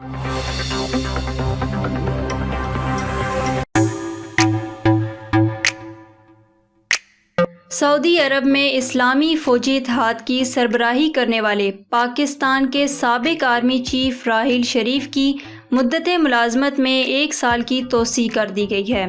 سعودی عرب میں اسلامی فوجی اتحاد کی سربراہی کرنے والے پاکستان کے سابق آرمی چیف راحیل شریف کی مدت ملازمت میں 1 سال کی توسیع کر دی گئی ہے۔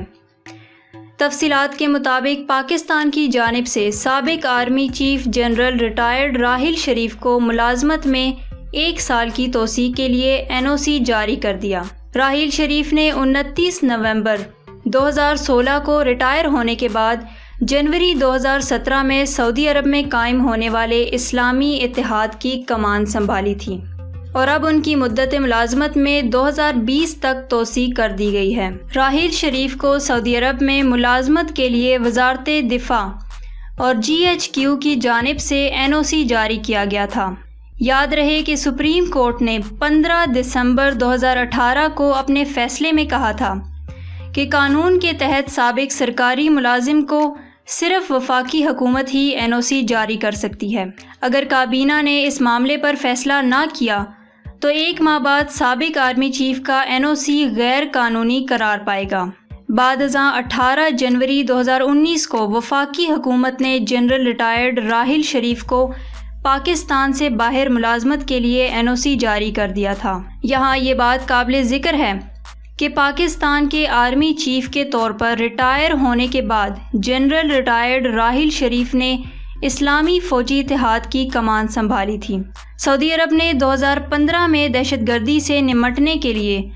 تفصیلات کے مطابق پاکستان کی جانب سے سابق army chief general retired Raheel Sharif کو ملازمت میں 1 سال کی توسیع کے لیے NOC جاری کر دیا۔ راحیل شریف نے 29 نومبر 2016 کو ریٹائر ہونے کے بعد جنوری 2017 میں سعودی عرب میں قائم ہونے والے اسلامی اتحاد کی کمان سنبھالی تھی اور اب ان کی مدت ملازمت میں 2020 تک توسیع کر دی گئی ہے۔ راحیل شریف کو سعودی عرب میں ملازمت کے لیے وزارت دفاع اور GHQ کی جانب سے NOC جاری کیا گیا تھا۔ یاد رہے کہ سپریم کورٹ نے 15 دسمبر 2018 کو اپنے فیصلے میں کہا تھا کہ قانون کے تحت سابق سرکاری ملازم کو صرف وفاقی حکومت ہی NOC جاری کر سکتی ہے۔ اگر کابینہ نے اس معاملے پر فیصلہ نہ کیا تو 1 ماہ بعد سابق آرمی چیف کا NOC غیر قانونی قرار پائے گا۔ بعد ازاں 18 جنوری 2019 کو وفاقی حکومت نے جنرل ریٹائرڈ راحیل شریف کو پاکستان سے باہر ملازمت کے لیے NOC جاری کر دیا تھا۔ یہاں یہ بات قابل ذکر ہے کہ پاکستان کے آرمی چیف کے طور پر ریٹائر ہونے کے بعد جنرل ریٹائرڈ راحیل شریف نے اسلامی فوجی اتحاد کی کمان سنبھالی تھی۔ سعودی عرب نے 2015 میں دہشت گردی سے نمٹنے کے لیے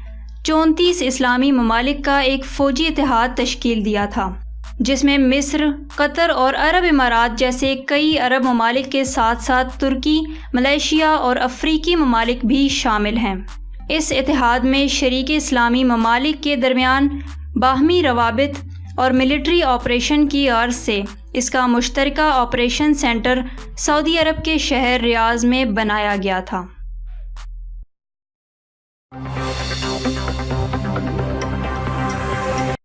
34 اسلامی ممالک کا ایک فوجی اتحاد تشکیل دیا تھا، جس میں مصر، قطر اور عرب امارات جیسے کئی عرب ممالک کے ساتھ ساتھ ترکی، ملائیشیا اور افریقی ممالک بھی شامل ہیں۔ اس اتحاد میں شریک اسلامی ممالک کے درمیان باہمی روابط اور ملٹری آپریشن کی غرض سے اس کا مشترکہ آپریشن سینٹر سعودی عرب کے شہر ریاض میں بنایا گیا تھا۔